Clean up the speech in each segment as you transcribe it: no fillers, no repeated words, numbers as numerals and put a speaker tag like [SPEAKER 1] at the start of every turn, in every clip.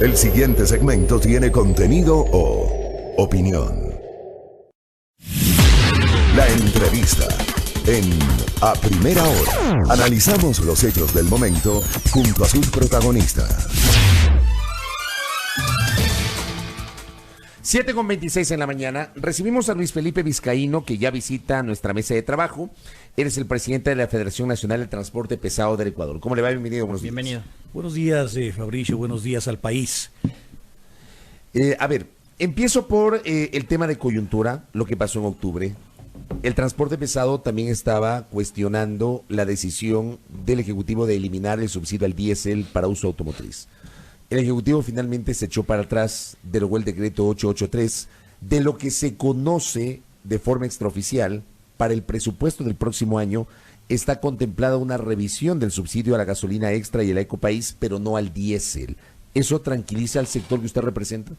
[SPEAKER 1] El siguiente segmento tiene contenido o opinión. La entrevista en A Primera Hora. Analizamos los hechos del momento junto a sus protagonistas.
[SPEAKER 2] 7:26 en la mañana, recibimos a Luis Felipe Vizcaíno, que ya visita nuestra mesa de trabajo. Eres el presidente de la Federación Nacional de Transporte Pesado del Ecuador. ¿Cómo le va? Bienvenido. Buenos días.
[SPEAKER 3] Bienvenido. Buenos días, Fabricio. Buenos días al país.
[SPEAKER 2] A ver, empiezo por el tema de coyuntura, lo que pasó en octubre. El transporte pesado también estaba cuestionando la decisión del Ejecutivo de eliminar el subsidio al diésel para uso automotriz. El Ejecutivo finalmente se echó para atrás, derogó el decreto 883, de lo que se conoce de forma extraoficial. Para el presupuesto del próximo año está contemplada una revisión del subsidio a la gasolina extra y el Ecopaís, pero no al diésel. ¿Eso tranquiliza al sector que usted representa?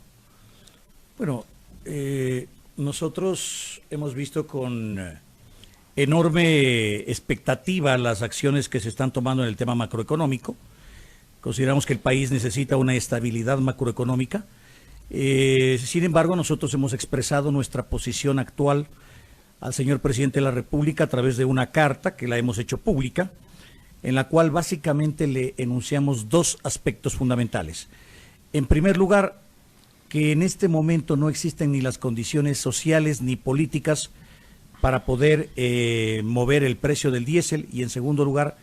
[SPEAKER 3] Bueno, nosotros hemos visto con enorme expectativa las acciones que se están tomando en el tema macroeconómico. Consideramos que el país necesita una estabilidad macroeconómica. Sin embargo, nosotros hemos expresado nuestra posición actual al señor presidente de la República a través de una carta que la hemos hecho pública, en la cual básicamente le enunciamos dos aspectos fundamentales. En primer lugar, que en este momento no existen ni las condiciones sociales ni políticas para poder mover el precio del diésel, y en segundo lugar,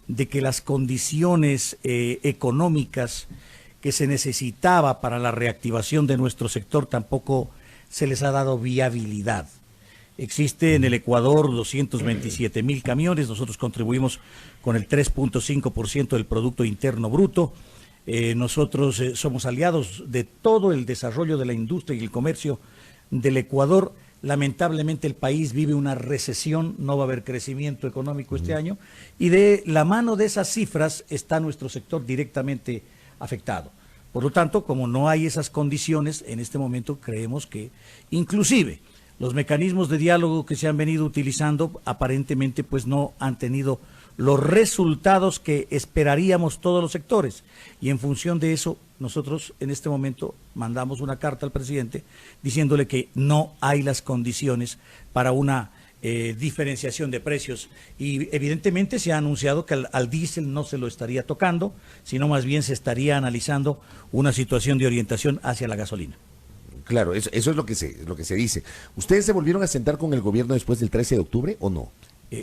[SPEAKER 3] de que las condiciones económicas que se necesitaba para la reactivación de nuestro sector tampoco se les ha dado viabilidad. Existe en el Ecuador 227,000 camiones, nosotros contribuimos con el 3.5% del Producto Interno Bruto. Nosotros somos aliados de todo el desarrollo de la industria y el comercio del Ecuador. Lamentablemente el país vive una recesión, no va a haber crecimiento económico este año, y de la mano de esas cifras está nuestro sector directamente afectado. Por lo tanto, como no hay esas condiciones, en este momento creemos que inclusive los mecanismos de diálogo que se han venido utilizando aparentemente pues no han tenido los resultados que esperaríamos todos los sectores, y en función de eso nosotros en este momento mandamos una carta al presidente diciéndole que no hay las condiciones para una diferenciación de precios, y evidentemente se ha anunciado que al diésel no se lo estaría tocando, sino más bien se estaría analizando una situación de orientación hacia la gasolina.
[SPEAKER 2] Claro, eso es lo que se dice. ¿Ustedes se volvieron a sentar con el gobierno después del 13 de octubre o no?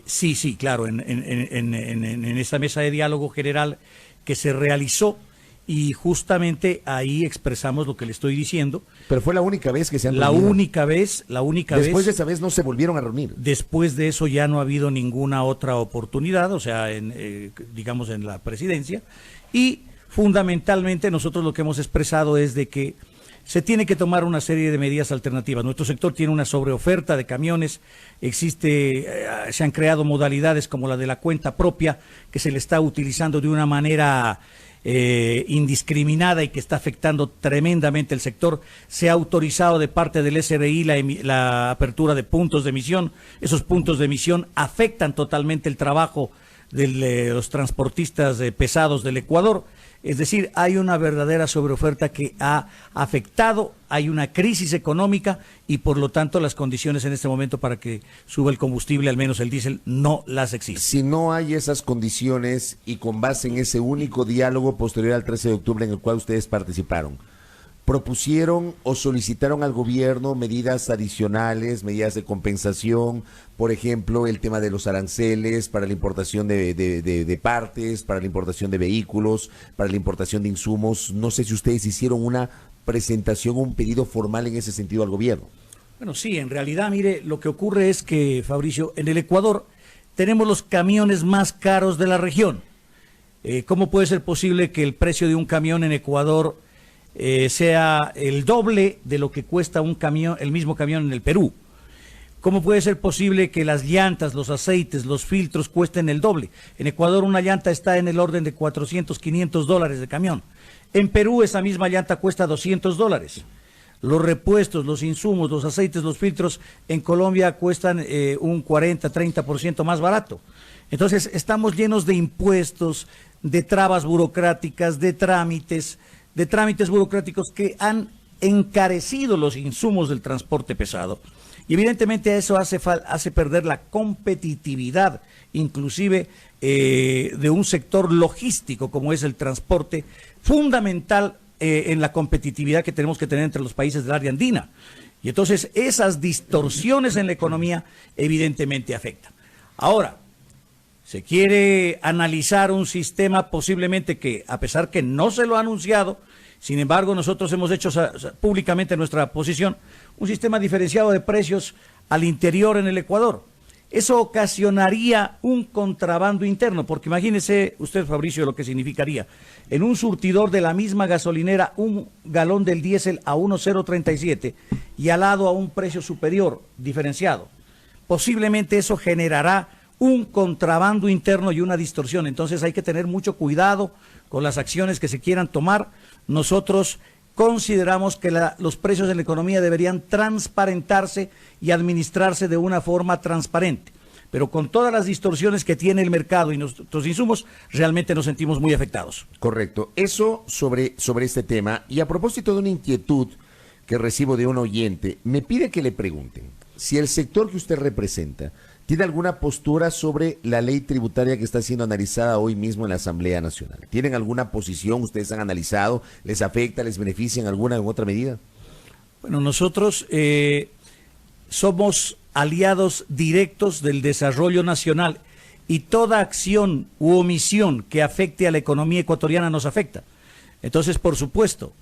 [SPEAKER 3] Sí, claro, en esta mesa de diálogo general que se realizó, y justamente ahí expresamos lo que le estoy diciendo.
[SPEAKER 2] Pero fue la única vez que se han reunido.
[SPEAKER 3] La única vez.
[SPEAKER 2] Después de esa vez no se volvieron a reunir.
[SPEAKER 3] Después de eso ya no ha habido ninguna otra oportunidad, o sea, digamos en la presidencia, y fundamentalmente nosotros lo que hemos expresado es de que se tiene que tomar una serie de medidas alternativas. Nuestro sector tiene una sobreoferta de camiones, se han creado modalidades como la de la cuenta propia, que se le está utilizando de una manera indiscriminada y que está afectando tremendamente el sector. Se ha autorizado de parte del SRI la apertura de puntos de emisión. Esos puntos de emisión afectan totalmente el trabajo de los transportistas pesados del Ecuador. Es decir, hay una verdadera sobreoferta que ha afectado, hay una crisis económica, y por lo tanto las condiciones en este momento para que suba el combustible, al menos el diésel, no las existen.
[SPEAKER 2] Si no hay esas condiciones, y con base en ese único diálogo posterior al 13 de octubre en el cual ustedes participaron, ¿propusieron o solicitaron al gobierno medidas adicionales, medidas de compensación? Por ejemplo, el tema de los aranceles para la importación de partes, para la importación de vehículos, para la importación de insumos. No sé si ustedes hicieron una presentación o un pedido formal en ese sentido al gobierno.
[SPEAKER 3] Bueno, sí, en realidad, mire, lo que ocurre es que, Fabricio, en el Ecuador tenemos los camiones más caros de la región. ¿Cómo puede ser posible que el precio de un camión en Ecuador sea el doble de lo que cuesta el mismo camión en el Perú? ¿Cómo puede ser posible que las llantas, los aceites, los filtros cuesten el doble? En Ecuador una llanta está en el orden de $400, $500 de camión. En Perú esa misma llanta cuesta $200. Los repuestos, los insumos, los aceites, los filtros en Colombia cuestan un 40, 30% más barato. Entonces estamos llenos de impuestos, de trabas burocráticas, de trámites, de trámites burocráticos que han encarecido los insumos del transporte pesado. Y evidentemente eso hace perder la competitividad, inclusive de un sector logístico como es el transporte, fundamental en la competitividad que tenemos que tener entre los países del área andina. Y entonces esas distorsiones en la economía evidentemente afectan. Ahora, se quiere analizar un sistema posiblemente que, a pesar que no se lo ha anunciado, sin embargo nosotros hemos hecho públicamente nuestra posición, un sistema diferenciado de precios al interior en el Ecuador. Eso ocasionaría un contrabando interno, porque imagínese usted, Fabricio, lo que significaría. En un surtidor de la misma gasolinera, un galón del diésel a 1,037 y al lado a un precio superior, diferenciado. Posiblemente eso generará un contrabando interno y una distorsión. Entonces hay que tener mucho cuidado con las acciones que se quieran tomar. Nosotros consideramos que los precios de la economía deberían transparentarse y administrarse de una forma transparente. Pero con todas las distorsiones que tiene el mercado y nuestros insumos, realmente nos sentimos muy afectados.
[SPEAKER 2] Correcto. Eso sobre este tema. Y a propósito de una inquietud que recibo de un oyente, me pide que le pregunten si el sector que usted representa tiene alguna postura sobre la ley tributaria que está siendo analizada hoy mismo en la Asamblea Nacional. ¿Tienen alguna posición? ¿Ustedes han analizado? ¿Les afecta? ¿Les beneficia en alguna u otra medida?
[SPEAKER 3] Bueno, nosotros somos aliados directos del desarrollo nacional y toda acción u omisión que afecte a la economía ecuatoriana nos afecta. Entonces, por supuesto,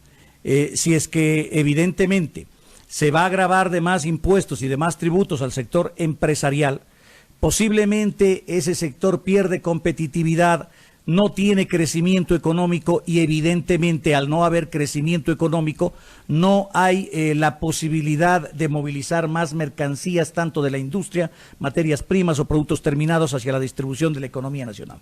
[SPEAKER 3] si es que evidentemente se va a gravar de más impuestos y de más tributos al sector empresarial, posiblemente ese sector pierde competitividad, no tiene crecimiento económico y evidentemente al no haber crecimiento económico no hay la posibilidad de movilizar más mercancías tanto de la industria, materias primas o productos terminados hacia la distribución de la economía nacional.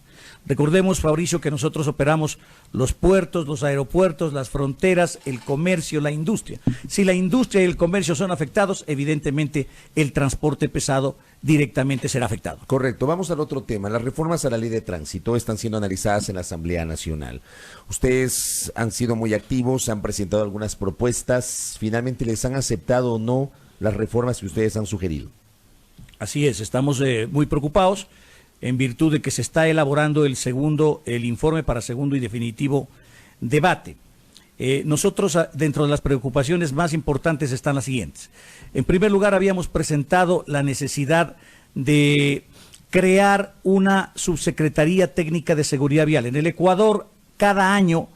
[SPEAKER 3] Recordemos, Fabricio, que nosotros operamos los puertos, los aeropuertos, las fronteras, el comercio, la industria. Si la industria y el comercio son afectados, evidentemente el transporte pesado directamente será afectado.
[SPEAKER 2] Correcto. Vamos al otro tema. Las reformas a la ley de tránsito están siendo analizadas en la Asamblea Nacional. Ustedes han sido muy activos, han presentado algunas propuestas. ¿Finalmente les han aceptado o no las reformas que ustedes han sugerido?
[SPEAKER 3] Así es, estamos muy preocupados en virtud de que se está elaborando el informe para segundo y definitivo debate. Nosotros, dentro de las preocupaciones más importantes están las siguientes. En primer lugar, habíamos presentado la necesidad de crear una subsecretaría técnica de seguridad vial. En el Ecuador, cada año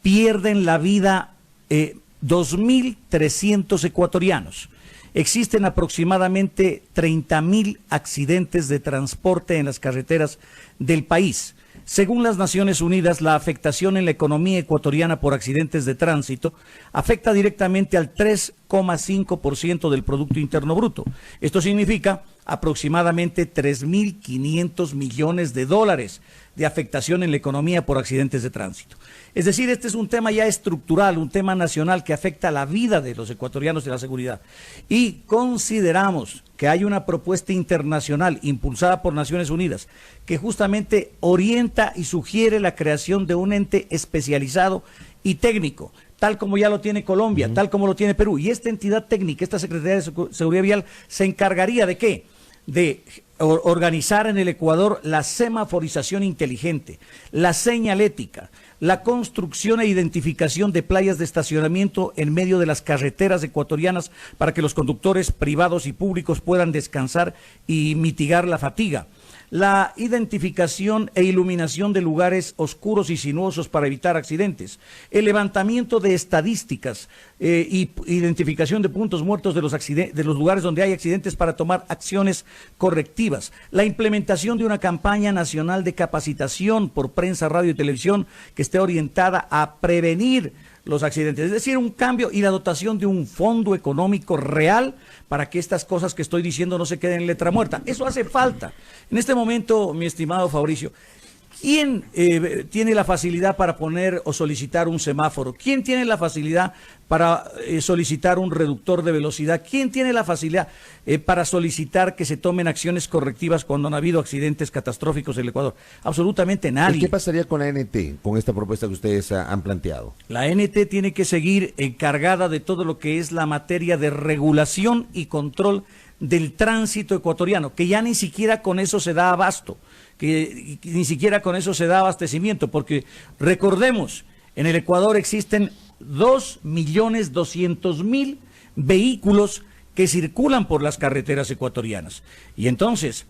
[SPEAKER 3] pierden la vida 2.300 ecuatorianos. Existen aproximadamente 30.000 accidentes de transporte en las carreteras del país. Según las Naciones Unidas, la afectación en la economía ecuatoriana por accidentes de tránsito afecta directamente al 3,5% del Producto Interno Bruto. Esto significa aproximadamente 3.500 millones de dólares de afectación en la economía por accidentes de tránsito. Es decir, este es un tema ya estructural, un tema nacional que afecta la vida de los ecuatorianos y la seguridad. Y consideramos que hay una propuesta internacional impulsada por Naciones Unidas que justamente orienta y sugiere la creación de un ente especializado y técnico, tal como ya lo tiene Colombia, tal como lo tiene Perú. Y esta entidad técnica, esta Secretaría de Seguridad Vial, se encargaría ¿de qué? De organizar en el Ecuador la semaforización inteligente, la señalética, la construcción e identificación de playas de estacionamiento en medio de las carreteras ecuatorianas para que los conductores privados y públicos puedan descansar y mitigar la fatiga. La identificación e iluminación de lugares oscuros y sinuosos para evitar accidentes, el levantamiento de estadísticas y identificación de puntos muertos de los lugares donde hay accidentes para tomar acciones correctivas, la implementación de una campaña nacional de capacitación por prensa, radio y televisión que esté orientada a prevenir los accidentes, es decir, un cambio y la dotación de un fondo económico real para que estas cosas que estoy diciendo no se queden en letra muerta. Eso hace falta. En este momento, mi estimado Fabricio, ¿Quién tiene la facilidad para poner o solicitar un semáforo? ¿Quién tiene la facilidad para solicitar un reductor de velocidad? ¿Quién tiene la facilidad para solicitar que se tomen acciones correctivas cuando han habido accidentes catastróficos en el Ecuador? Absolutamente nadie.
[SPEAKER 2] ¿Y qué pasaría con la ANT, con esta propuesta que ustedes han planteado?
[SPEAKER 3] La ANT tiene que seguir encargada de todo lo que es la materia de regulación y control del tránsito ecuatoriano, que ya ni siquiera con eso se da abasto, que ni siquiera con eso se da abastecimiento, porque recordemos, en el Ecuador existen 2.200.000 vehículos que circulan por las carreteras ecuatorianas. Y entonces,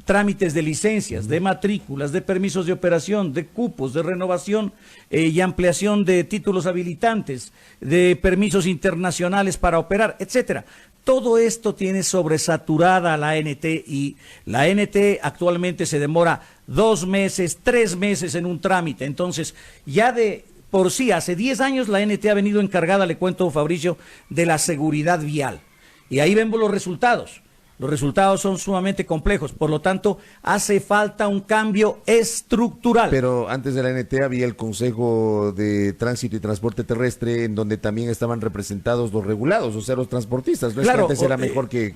[SPEAKER 3] trámites de licencias, de matrículas, de permisos de operación, de cupos, de renovación y ampliación de títulos habilitantes, de permisos internacionales para operar, etcétera. Todo esto tiene sobresaturada a la ANT, y la ANT actualmente se demora 2 meses, 3 meses en un trámite. Entonces, ya de por sí, hace 10 años la ANT ha venido encargada, le cuento, Fabricio, de la seguridad vial. Y ahí vemos los resultados. Los resultados son sumamente complejos, por lo tanto, hace falta un cambio estructural.
[SPEAKER 2] Pero antes de la ANT había el Consejo de Tránsito y Transporte Terrestre, en donde también estaban representados los regulados, o sea, los transportistas. No
[SPEAKER 3] claro,
[SPEAKER 2] es que antes era mejor que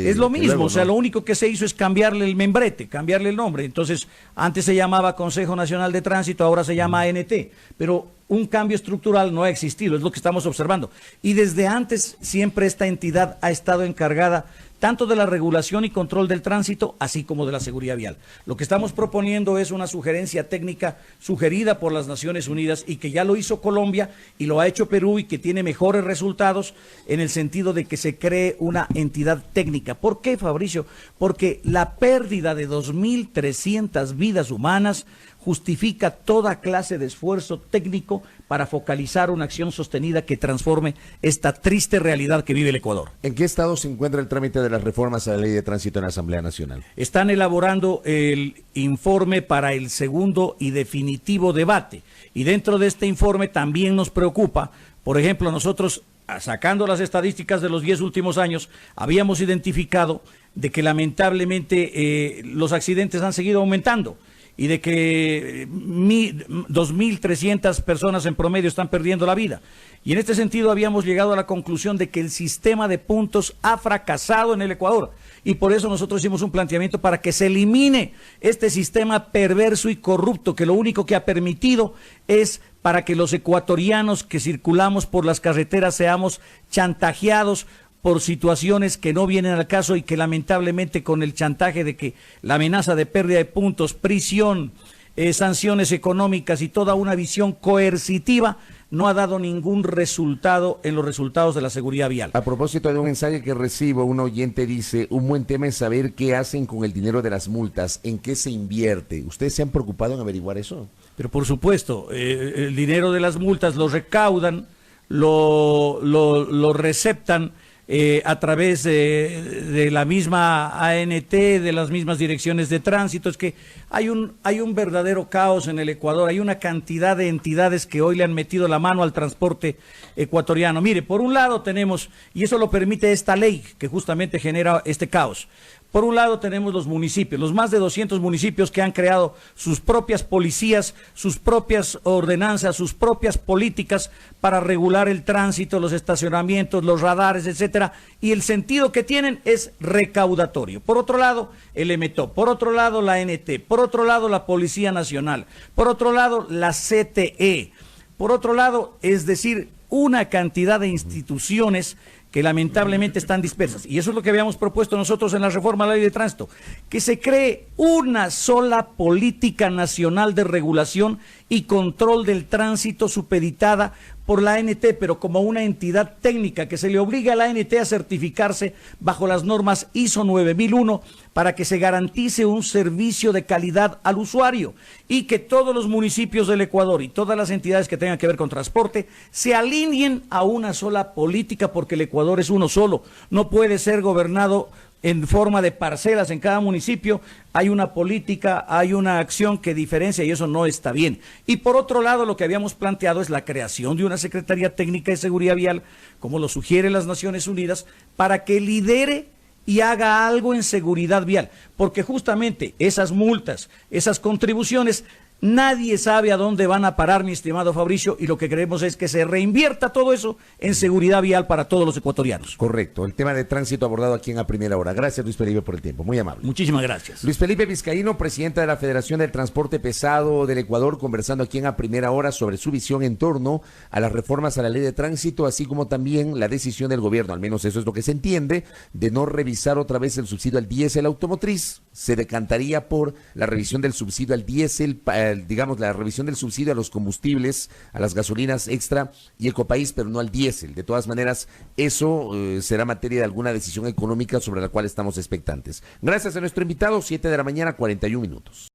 [SPEAKER 3] es lo mismo,
[SPEAKER 2] luego, ¿no?
[SPEAKER 3] O sea, lo único que se hizo es cambiarle el membrete, cambiarle el nombre. Entonces, antes se llamaba Consejo Nacional de Tránsito, ahora se llama ANT, pero un cambio estructural no ha existido, es lo que estamos observando. Y desde antes siempre esta entidad ha estado encargada tanto de la regulación y control del tránsito, así como de la seguridad vial. Lo que estamos proponiendo es una sugerencia técnica sugerida por las Naciones Unidas, y que ya lo hizo Colombia y lo ha hecho Perú, y que tiene mejores resultados en el sentido de que se cree una entidad técnica. ¿Por qué, Fabricio? Porque la pérdida de 2.300 vidas humanas justifica toda clase de esfuerzo técnico para focalizar una acción sostenida que transforme esta triste realidad que vive el Ecuador.
[SPEAKER 2] ¿En qué estado se encuentra el trámite de las reformas a la Ley de Tránsito en la Asamblea Nacional?
[SPEAKER 3] Están elaborando el informe para el segundo y definitivo debate. Y dentro de este informe también nos preocupa, por ejemplo, nosotros, sacando las estadísticas de los 10 últimos años, habíamos identificado de que lamentablemente los accidentes han seguido aumentando, y de que 2.300 personas en promedio están perdiendo la vida. Y en este sentido habíamos llegado a la conclusión de que el sistema de puntos ha fracasado en el Ecuador, y por eso nosotros hicimos un planteamiento para que se elimine este sistema perverso y corrupto, que lo único que ha permitido es para que los ecuatorianos que circulamos por las carreteras seamos chantajeados por situaciones que no vienen al caso, y que lamentablemente, con el chantaje de que la amenaza de pérdida de puntos, prisión, sanciones económicas y toda una visión coercitiva, no ha dado ningún resultado en los resultados de la seguridad vial.
[SPEAKER 2] A propósito de un mensaje que recibo, un oyente dice: un buen tema es saber qué hacen con el dinero de las multas, en qué se invierte. ¿Ustedes se han preocupado en averiguar eso?
[SPEAKER 3] Pero por supuesto, el dinero de las multas lo recaudan, lo receptan a través de la misma ANT, de las mismas direcciones de tránsito. Es que hay un verdadero caos en el Ecuador. Hay una cantidad de entidades que hoy le han metido la mano al transporte ecuatoriano. Mire, por un lado tenemos, y eso lo permite esta ley que justamente genera este caos, por un lado tenemos los municipios, los más de 200 municipios que han creado sus propias policías, sus propias ordenanzas, sus propias políticas para regular el tránsito, los estacionamientos, los radares, etcétera, y el sentido que tienen es recaudatorio. Por otro lado, el EMETOP, por otro lado la ANT, por otro lado la Policía Nacional, por otro lado la CTE, por otro lado, es decir, una cantidad de instituciones que lamentablemente están dispersas. Y eso es lo que habíamos propuesto nosotros en la reforma a la Ley de Tránsito, que se cree una sola política nacional de regulación y control del tránsito supeditada por la ANT, pero como una entidad técnica, que se le obliga a la ANT a certificarse bajo las normas ISO 9001 para que se garantice un servicio de calidad al usuario, y que todos los municipios del Ecuador y todas las entidades que tengan que ver con transporte se alineen a una sola política, porque el Ecuador es uno solo, no puede ser gobernado en forma de parcelas en cada municipio. Hay una política, hay una acción que diferencia, y eso no está bien. Y por otro lado, lo que habíamos planteado es la creación de una Secretaría Técnica de Seguridad Vial, como lo sugieren las Naciones Unidas, para que lidere y haga algo en seguridad vial, porque justamente esas multas, esas contribuciones, nadie sabe a dónde van a parar, mi estimado Fabricio, y lo que queremos es que se reinvierta todo eso en seguridad vial para todos los ecuatorianos.
[SPEAKER 2] Correcto, el tema de tránsito abordado aquí en A Primera Hora. Gracias, Luis Felipe, por el tiempo, muy amable.
[SPEAKER 3] Muchísimas gracias.
[SPEAKER 2] Luis Felipe Vizcaíno, presidente de la Federación del Transporte Pesado del Ecuador, conversando aquí en A Primera Hora sobre su visión en torno a las reformas a la ley de tránsito, así como también la decisión del gobierno, al menos eso es lo que se entiende, de no revisar otra vez el subsidio al diésel automotriz. Se decantaría por la revisión del subsidio al diésel, digamos, la revisión del subsidio a los combustibles, a las gasolinas extra y Ecopaís, pero no al diésel. De todas maneras, eso será materia de alguna decisión económica sobre la cual estamos expectantes. Gracias a nuestro invitado, 7 de la mañana, 41 minutos.